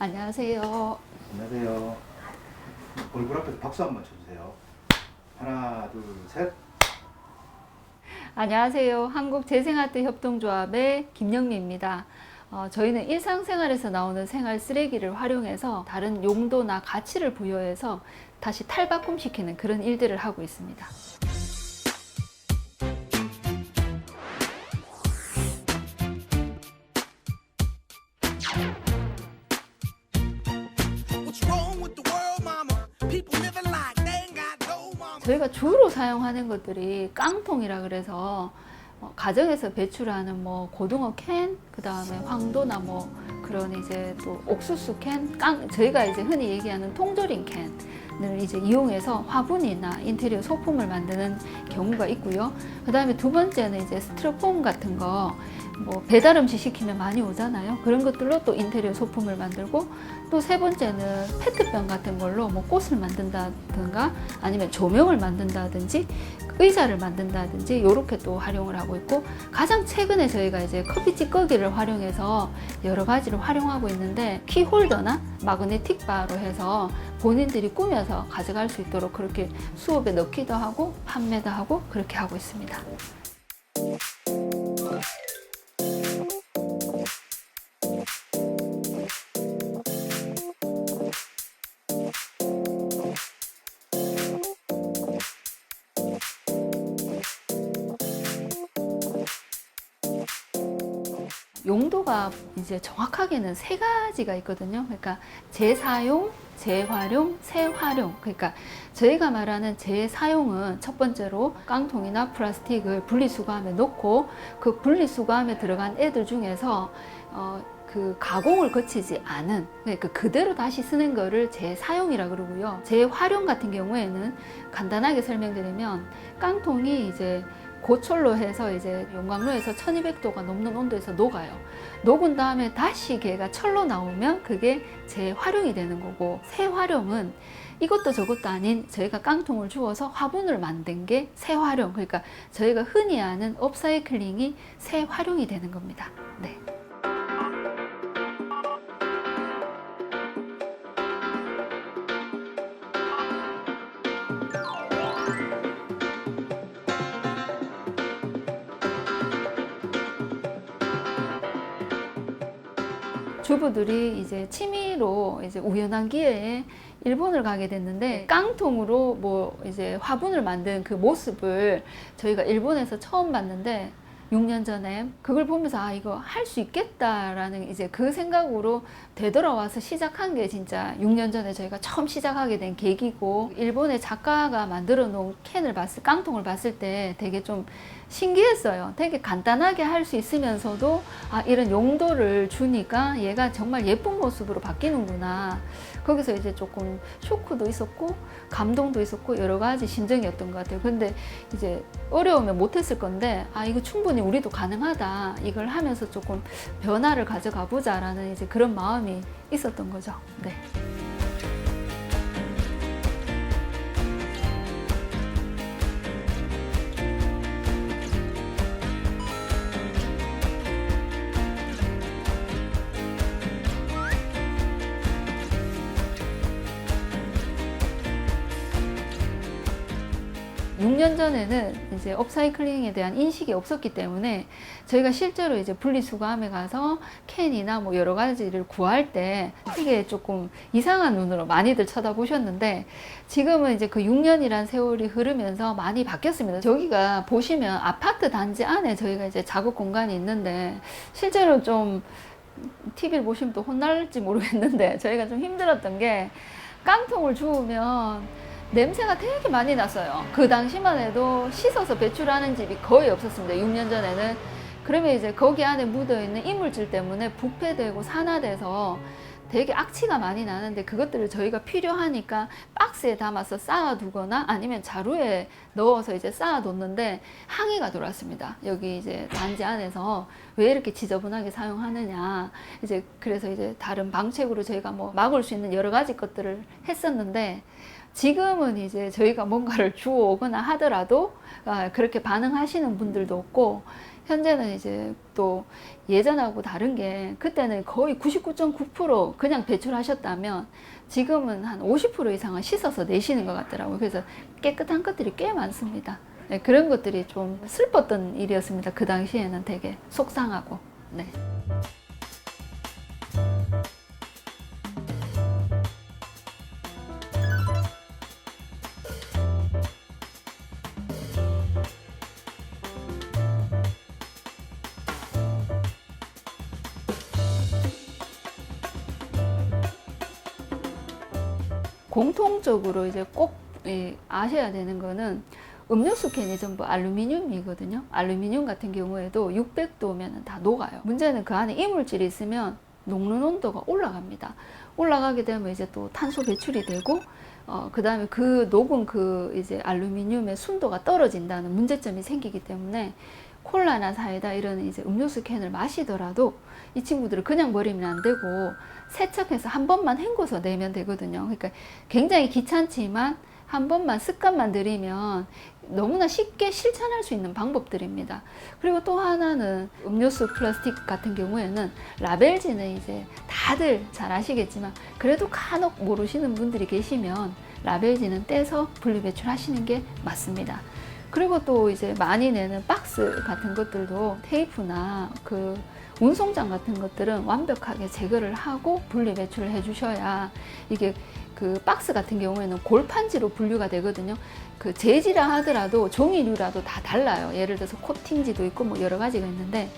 안녕하세요. 안녕하세요. 얼굴 앞에서 박수 한번 쳐주세요. 하나, 둘, 셋. 안녕하세요. 한국재생아트 협동조합의 김영미입니다. 저희는 일상생활에서 나오는 생활 쓰레기를 활용해서 다른 용도나 가치를 부여해서 다시 탈바꿈시키는 그런 일들을 하고 있습니다. What's wrong with the world, mama? People living like they ain't got no mama. 저희가 주로 사용하는 것들이 깡통이라 그래서 가정에서 배출하는 뭐 고등어 캔, 그 다음에 황도나 뭐 그런 이제 또 옥수수 캔, 저희가 이제 흔히 얘기하는 통조림 캔을 이제 이용해서 화분이나 인테리어 소품을 만드는 경우가 있고요. 그 다음에 두 번째는 이제 스티로폼 같은 거 뭐 배달 음식 시키면 많이 오잖아요. 그런 것들로 또 인테리어 소품을 만들고, 또 세 번째는 페트병 같은 걸로 뭐 꽃을 만든다든가 아니면 조명을 만든다든지 의자를 만든다든지 이렇게 또 활용을 하고 있고, 가장 최근에 저희가 이제 커피 찌꺼기를 활용해서 여러 가지를 활용하고 있는데, 키홀더나 마그네틱 바로 해서 본인들이 꾸며서 가져갈 수 있도록 그렇게 수업에 넣기도 하고 판매도 하고 그렇게 하고 있습니다. 용도가 이제 정확하게는 세 가지가 있거든요. 그러니까 재사용, 재활용, 재활용. 그러니까 저희가 말하는 재사용은 첫 번째로 깡통이나 플라스틱을 분리수거함에 넣고 그 분리수거함에 들어간 애들 중에서 그 가공을 거치지 않은, 그러니까 그대로 다시 쓰는 거를 재사용이라 그러고요. 재활용 같은 경우에는 간단하게 설명드리면, 깡통이 이제 고철로 해서 이제 용광로에서 1200도가 넘는 온도에서 녹아요. 녹은 다음에 다시 걔가 철로 나오면 그게 재활용이 되는 거고, 재활용은 이것도 저것도 아닌 저희가 깡통을 주워서 화분을 만든 게 재활용. 그러니까 저희가 흔히 아는 업사이클링이 재활용이 되는 겁니다. 네. 주부들이 이제 취미로 이제 우연한 기회에 일본을 가게 됐는데, 깡통으로 뭐 이제 화분을 만든 그 모습을 저희가 일본에서 처음 봤는데, 6년 전에 그걸 보면서 아, 이거 할 수 있겠다라는 이제 그 생각으로 되돌아와서 시작한 게 진짜 6년 전에 저희가 처음 시작하게 된 계기고, 일본의 작가가 만들어 놓은 깡통을 봤을 때 되게 좀 신기했어요. 되게 간단하게 할 수 있으면서도 아, 이런 용도를 주니까 얘가 정말 예쁜 모습으로 바뀌는구나. 거기서 이제 조금 쇼크도 있었고 감동도 있었고 여러 가지 심정이었던 것 같아요. 근데 이제 어려우면 못했을 건데, 아, 이거 충분히 우리도 가능하다. 이걸 하면서 조금 변화를 가져가 보자라는 이제 그런 마음이 있었던 거죠. 네. 6년 전에는 이제 업사이클링에 대한 인식이 없었기 때문에 저희가 실제로 이제 분리수거함에 가서 캔이나 뭐 여러 가지를 구할 때 되게 조금 이상한 눈으로 많이들 쳐다보셨는데, 지금은 이제 그 6년이란 세월이 흐르면서 많이 바뀌었습니다. 저기가 보시면 아파트 단지 안에 저희가 이제 작업 공간이 있는데, 실제로 좀 TV를 보시면 또 혼날지 모르겠는데 저희가 좀 힘들었던 게, 깡통을 주우면 냄새가 되게 많이 났어요. 그 당시만 해도 씻어서 배출하는 집이 거의 없었습니다. 6년 전에는. 그러면 이제 거기 안에 묻어있는 이물질 때문에 부패되고 산화돼서 되게 악취가 많이 나는데, 그것들을 저희가 필요하니까 박스에 담아서 쌓아두거나 아니면 자루에 넣어서 이제 쌓아뒀는데 항의가 들어왔습니다. 여기 이제 단지 안에서 왜 이렇게 지저분하게 사용하느냐. 이제 그래서 이제 다른 방책으로 저희가 뭐 막을 수 있는 여러 가지 것들을 했었는데, 지금은 이제 저희가 뭔가를 주워오거나 하더라도 그렇게 반응하시는 분들도 없고, 현재는 이제 또 예전하고 다른 게 그때는 거의 99.9% 그냥 배출하셨다면 지금은 한 50% 이상은 씻어서 내시는 것 같더라고요. 그래서 깨끗한 것들이 꽤 많습니다. 네, 그런 것들이 좀 슬펐던 일이었습니다. 그 당시에는 되게 속상하고. 네. 공통적으로 이제 꼭 아셔야 되는 거는 음료수 캔이 전부 알루미늄이거든요. 알루미늄 같은 경우에도 600도면 다 녹아요. 문제는 그 안에 이물질이 있으면 녹는 온도가 올라갑니다. 올라가게 되면 이제 또 탄소 배출이 되고, 그 다음에 그 녹은 그 이제 알루미늄의 순도가 떨어진다는 문제점이 생기기 때문에 콜라나 사이다 이런 이제 음료수 캔을 마시더라도 이 친구들을 그냥 버리면 안 되고 세척해서 한 번만 헹궈서 내면 되거든요. 그러니까 굉장히 귀찮지만 한 번만 습관만 들이면 너무나 쉽게 실천할 수 있는 방법들입니다. 그리고 또 하나는 음료수 플라스틱 같은 경우에는 라벨지는 이제 다들 잘 아시겠지만 그래도 간혹 모르시는 분들이 계시면 라벨지는 떼서 분리배출하시는 게 맞습니다. 그리고 또 이제 많이 내는 박스 같은 것들도 테이프나 그 운송장 같은 것들은 완벽하게 제거를 하고 분리 배출을 해 주셔야 이게 그 박스 같은 경우에는 골판지로 분류가 되거든요. 그 재질이라 하더라도 종이류라도 다 달라요. 예를 들어서 코팅지도 있고 뭐 여러 가지가 있는데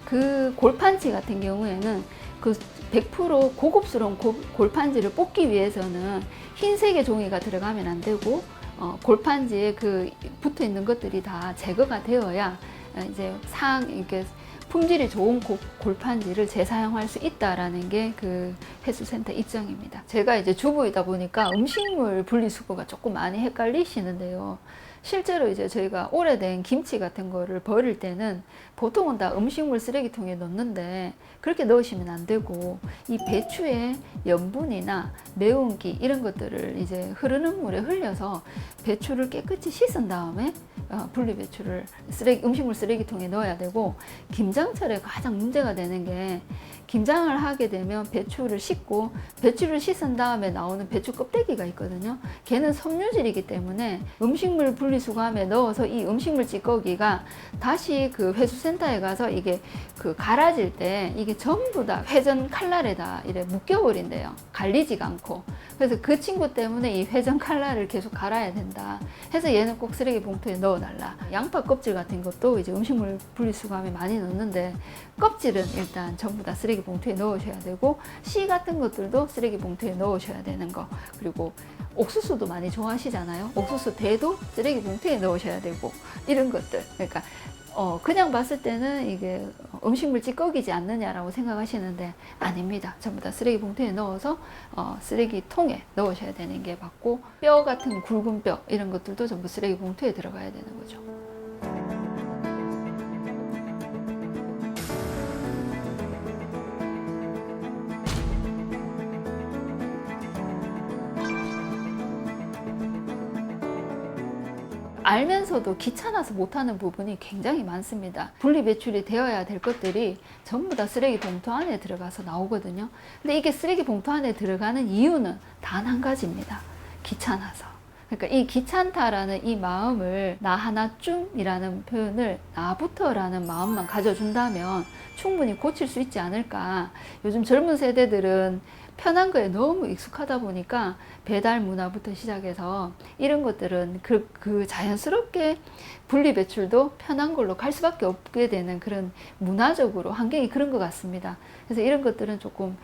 그 골판지 같은 경우에는 그 100% 고급스러운 골판지를 뽑기 위해서는 흰색의 종이가 들어가면 안 되고 골판지에 그 붙어 있는 것들이 다 제거가 되어야 이제 이렇게 품질이 좋은 골판지를 재사용할 수 있다라는 게 그 회수센터 입장입니다. 제가 이제 주부이다 보니까 음식물 분리수거가 조금 많이 헷갈리시는데요. 실제로 이제 저희가 오래된 김치 같은 거를 버릴 때는 보통은 다 음식물 쓰레기통에 넣는데 그렇게 넣으시면 안 되고 이 배추의 염분이나 매운기 이런 것들을 이제 흐르는 물에 흘려서 배추를 깨끗이 씻은 다음에 분리배출을 음식물 쓰레기통에 넣어야 되고, 김장철에 가장 문제가 되는 게 김장을 하게 되면 배추를 씻고 배추를 씻은 다음에 나오는 배추 껍데기가 있거든요. 걔는 섬유질이기 때문에 음식물 분리수거함에 넣어서 이 음식물 찌꺼기가 다시 그 회수센터에 가서 이게 그 갈아질 때 이게 전부 다 회전 칼날에다 이래 묶여버린대요. 갈리지가 않고. 그래서 그 친구 때문에 이 회전 칼날을 계속 갈아야 된다 해서 얘는 꼭 쓰레기 봉투에 넣어달라. 양파 껍질 같은 것도 이제 음식물 분리수거함에 많이 넣는데 껍질은 일단 전부 다 쓰레기 봉투에 넣으셔야 되고, 씨 같은 것들도 쓰레기 봉투에 넣으셔야 되는 거. 그리고 옥수수도 많이 좋아하시잖아요. 옥수수 대도 쓰레기 봉투에 넣으셔야 되고 이런 것들. 그러니까 그냥 봤을 때는 이게 음식물 찌꺼기지 않느냐라고 생각하시는데 아닙니다. 전부 다 쓰레기 봉투에 넣어서 쓰레기통에 넣으셔야 되는 게 맞고, 뼈 같은 굵은 뼈 이런 것들도 전부 쓰레기 봉투에 들어가야 되는 거죠. 알면서도 귀찮아서 못하는 부분이 굉장히 많습니다. 분리배출이 되어야 될 것들이 전부 다 쓰레기 봉투 안에 들어가서 나오거든요. 근데 이게 쓰레기 봉투 안에 들어가는 이유는 단 한 가지입니다. 귀찮아서. 그러니까 이 귀찮다라는 이 마음을 나 하나쯤이라는 표현을 나부터라는 마음만 가져준다면 충분히 고칠 수 있지 않을까. 요즘 젊은 세대들은 편한 거에 너무 익숙하다 보니까 배달 문화부터 시작해서 이런 것들은 그 자연스럽게 분리배출도 편한 걸로 갈 수밖에 없게 되는 그런 문화적으로 환경이 그런 것 같습니다. 그래서 이런 것들은 조금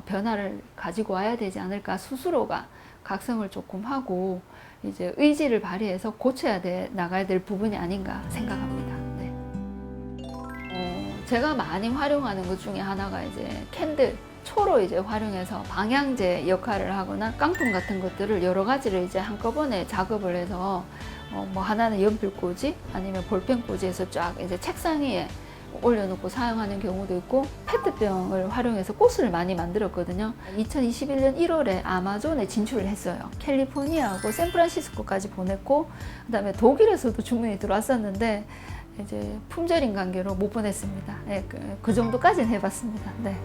변화를 가지고 와야 되지 않을까. 스스로가 각성을 조금 하고 이제 의지를 발휘해서 고쳐야 나가야 될 부분이 아닌가 생각합니다. 네. 제가 많이 활용하는 것 중에 하나가 이제 캔들, 초로 이제 활용해서 방향제 역할을 하거나 깡통 같은 것들을 여러 가지를 이제 한꺼번에 작업을 해서 뭐 하나는 연필꽂이 아니면 볼펜꽂이에서 쫙 이제 책상 위에 올려놓고 사용하는 경우도 있고, 페트병을 활용해서 꽃을 많이 만들었거든요. 2021년 1월에 아마존에 진출을 했어요. 캘리포니아하고 샌프란시스코까지 보냈고, 그 다음에 독일에서도 주문이 들어왔었는데 이제 품절인 관계로 못 보냈습니다. 예, 그 정도까지는 해봤습니다. 네.